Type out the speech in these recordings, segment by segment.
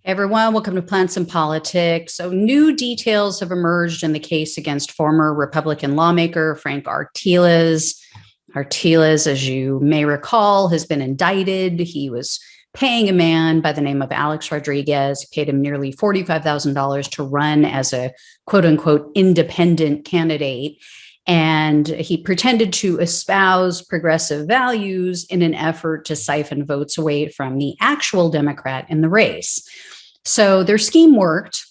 Everyone, welcome to Plants and Politics. So, new details have emerged in the case against former Republican lawmaker Frank Artiles. Artiles, as you may recall, has been indicted. He was paying a man by the name of Alex Rodriguez. He paid him nearly $45,000 to run as a quote unquote independent candidate. And he pretended to espouse progressive values in an effort to siphon votes away from the actual Democrat in the race. So their scheme worked.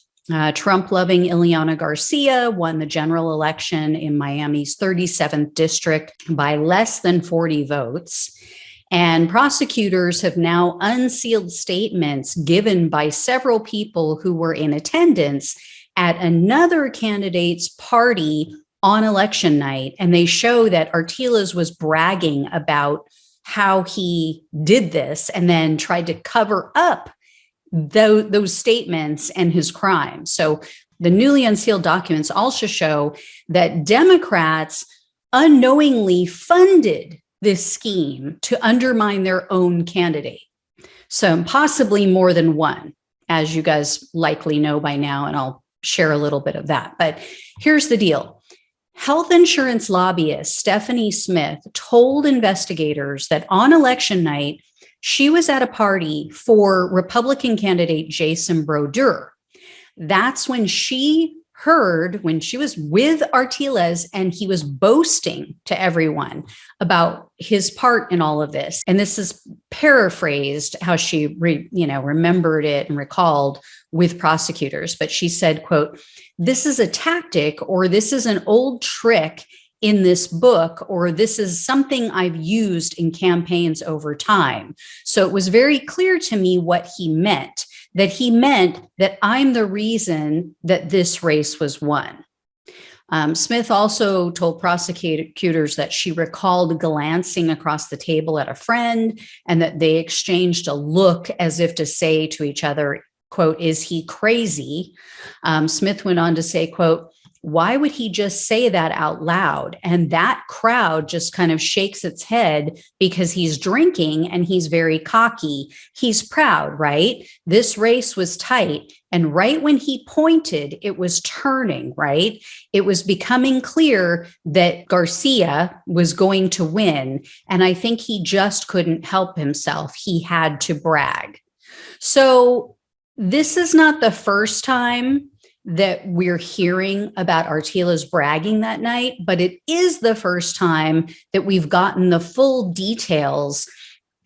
Trump-loving Ileana Garcia won the general election in Miami's 37th district by less than 40 votes. And prosecutors have now unsealed statements given by several people who were in attendance at another candidate's party on election night. And they show that Artiles was bragging about how he did this and then tried to cover up those statements and his crimes. So the newly unsealed documents also show that Democrats unknowingly funded this scheme to undermine their own candidate. So possibly more than one, as you guys likely know by now, and I'll share a little bit of that. But here's the deal. Health insurance lobbyist Stephanie Smith told investigators that on election night, she was at a party for Republican candidate Jason Brodeur. That's when she heard, when she was with Artiles, and he was boasting to everyone about his part in all of this. And this is paraphrased how she remembered it and recalled with prosecutors. But she said, quote, "This is a tactic, or this is an old trick in this book, or this is something I've used in campaigns over time." So it was very clear to me what he meant, that I'm the reason that this race was won. Smith also told prosecutors that she recalled glancing across the table at a friend and that they exchanged a look as if to say to each other, quote, "Is he crazy?" Smith went on to say, quote, "Why would he just say that out loud? And that crowd just kind of shakes its head because he's drinking and he's very cocky. He's proud, right? This race was tight. And right when he pointed, it was turning, right? It was becoming clear that Garcia was going to win. And I think he just couldn't help himself. He had to brag." So this is not the first time that we're hearing about Artiles bragging that night, but it is the first time that we've gotten the full details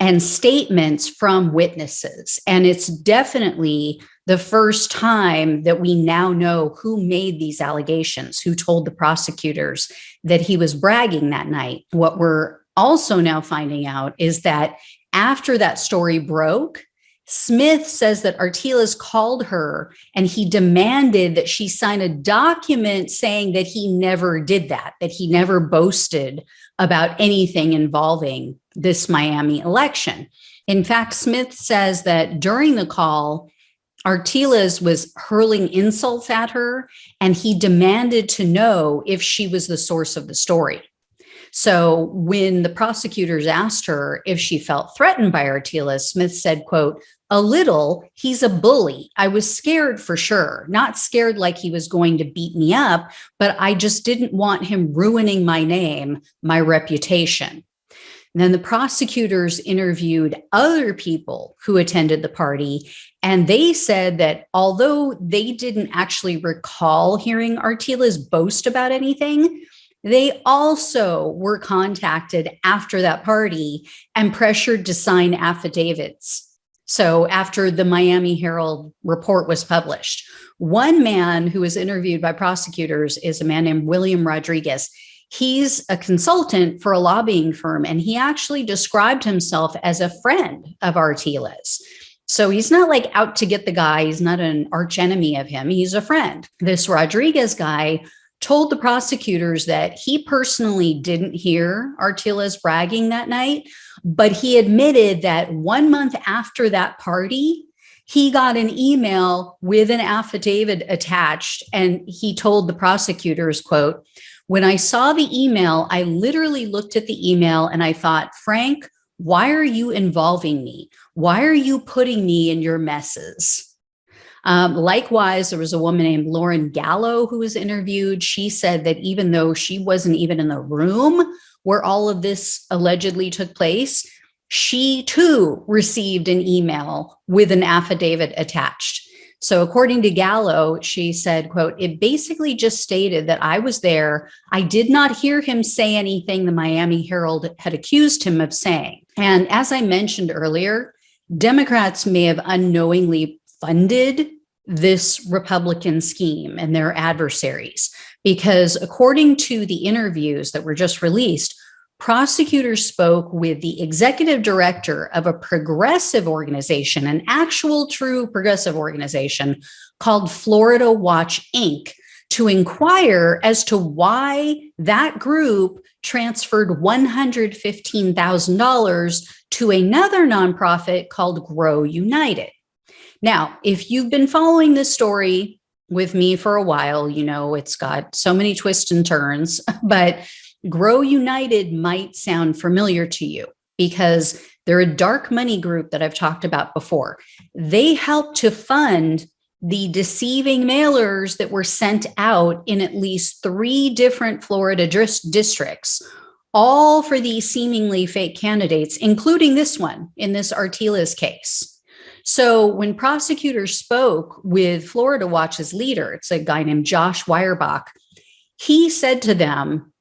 and statements from witnesses. And it's definitely the first time that we now know who made these allegations, who told the prosecutors that he was bragging that night. What we're also now finding out is that after that story broke, Smith says that Artiles called her and he demanded that she sign a document saying that he never did that he never boasted about anything involving this Miami election. In fact, Smith says that during the call, Artiles was hurling insults at her and he demanded to know if she was the source of the story. So when the prosecutors asked her if she felt threatened by Artiles, Smith said, quote, "A little, he's a bully. I was scared for sure, not scared like he was going to beat me up, but I just didn't want him ruining my name, my reputation." And then the prosecutors interviewed other people who attended the party, and they said that although they didn't actually recall hearing Artiles boast about anything, they also were contacted after that party and pressured to sign affidavits. So after the Miami Herald report was published, one man who was interviewed by prosecutors is a man named William Rodriguez. He's a consultant for a lobbying firm, and he actually described himself as a friend of Artiles. So he's not like out to get the guy. He's not an archenemy of him. He's a friend. This Rodriguez guy told the prosecutors that he personally didn't hear Artiles bragging that night, but he admitted that 1 month after that party, he got an email with an affidavit attached, and he told the prosecutors, quote, "When I saw the email, I literally looked at the email and I thought, Frank, why are you involving me? Why are you putting me in your messes?" Likewise, there was a woman named Lauren Gallo who was interviewed. She said that even though she wasn't even in the room where all of this allegedly took place, she too received an email with an affidavit attached. So according to Gallo, she said, quote, "It basically just stated that I was there. I did not hear him say anything the Miami Herald had accused him of saying." And as I mentioned earlier, Democrats may have unknowingly funded this Republican scheme and their adversaries, because according to the interviews that were just released, prosecutors spoke with the executive director of a progressive organization, an actual true progressive organization called Florida Watch Inc., to inquire as to why that group transferred $115,000 to another nonprofit called Grow United. Now, if you've been following this story with me for a while, you know it's got so many twists and turns, but Grow United might sound familiar to you because they're a dark money group that I've talked about before. They help to fund the deceiving mailers that were sent out in at least 3 different Florida districts, all for these seemingly fake candidates, including this one in this Artiles case. So when prosecutors spoke with Florida Watch's leader, it's a guy named Josh Weierbach, he said to them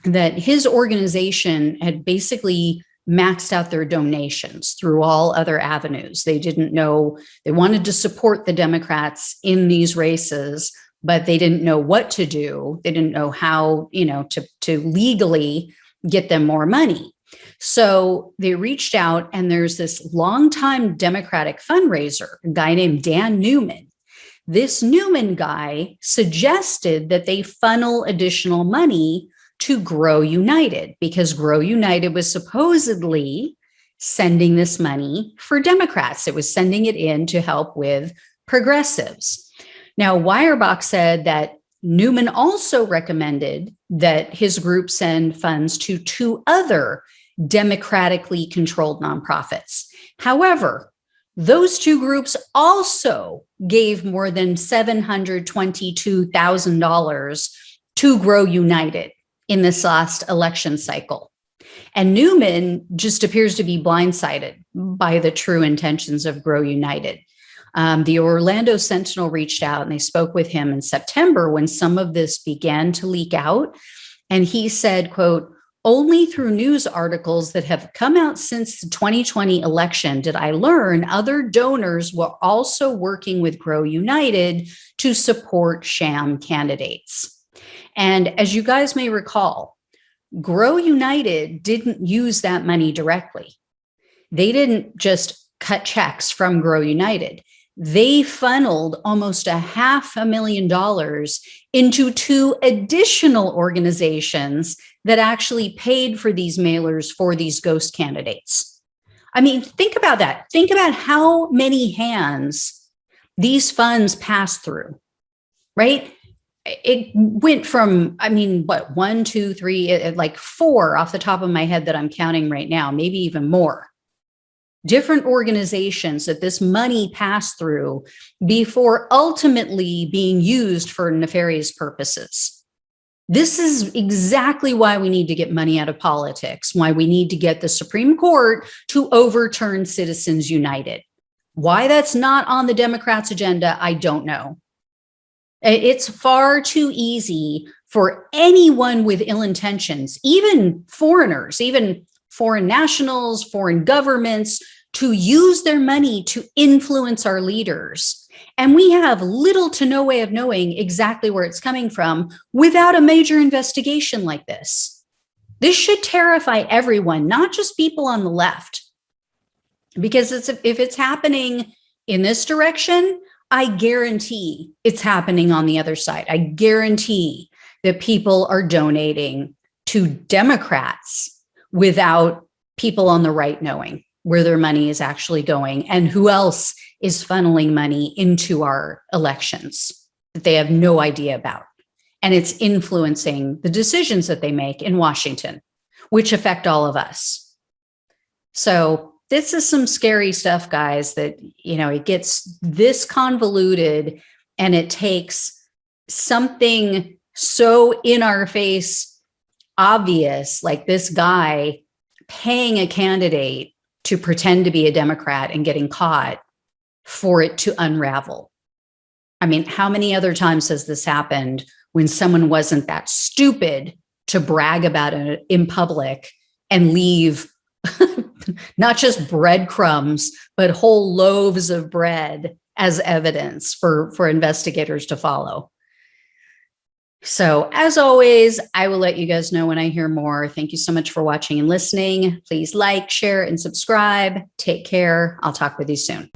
that his organization had basically maxed out their donations through all other avenues. They didn't know, they wanted to support the Democrats in these races, but they didn't know what to do. They didn't know how, to legally get them more money. So they reached out, and there's this longtime Democratic fundraiser, a guy named Dan Newman. This Newman guy suggested that they funnel additional money to Grow United, because Grow United was supposedly sending this money for Democrats. It was sending it in to help with progressives. Now, Weierbach said that Newman also recommended that his group send funds to 2 other democratically controlled nonprofits. However, those 2 groups also gave more than $722,000 to Grow United in this last election cycle. And Newman just appears to be blindsided by the true intentions of Grow United. The Orlando Sentinel reached out and they spoke with him in September when some of this began to leak out. And he said, quote, "Only through news articles that have come out since the 2020 election did I learn other donors were also working with Grow United to support sham candidates." And as you guys may recall, Grow United didn't use that money directly. They didn't just cut checks from Grow United. They funneled almost $500,000 into 2 additional organizations that actually paid for these mailers for these ghost candidates. I mean, think about that. Think about how many hands these funds pass through, right? It went from, 1, 2, 3, like 4 off the top of my head that I'm counting right now, maybe even more. Different organizations that this money passed through before ultimately being used for nefarious purposes. This is exactly why we need to get money out of politics, why we need to get the Supreme Court to overturn Citizens United. Why that's not on the Democrats' agenda, I don't know. It's far too easy for anyone with ill intentions, even foreigners, even foreign nationals, foreign governments, to use their money to influence our leaders. And we have little to no way of knowing exactly where it's coming from without a major investigation like this. This should terrify everyone, not just people on the left. Because if it's happening in this direction, I guarantee it's happening on the other side. I guarantee that people are donating to Democrats without people on the right knowing where their money is actually going and who else is funneling money into our elections that they have no idea about. And it's influencing the decisions that they make in Washington, which affect all of us. So this is some scary stuff, guys, that, it gets this convoluted, and it takes something so in our face obvious, like this guy paying a candidate to pretend to be a Democrat and getting caught, for it to unravel. I mean, how many other times has this happened when someone wasn't that stupid to brag about it in public and leave not just breadcrumbs, but whole loaves of bread as evidence for investigators to follow? So as always, I will let you guys know when I hear more. Thank you so much for watching and listening. Please like, share, and subscribe. Take care. I'll talk with you soon.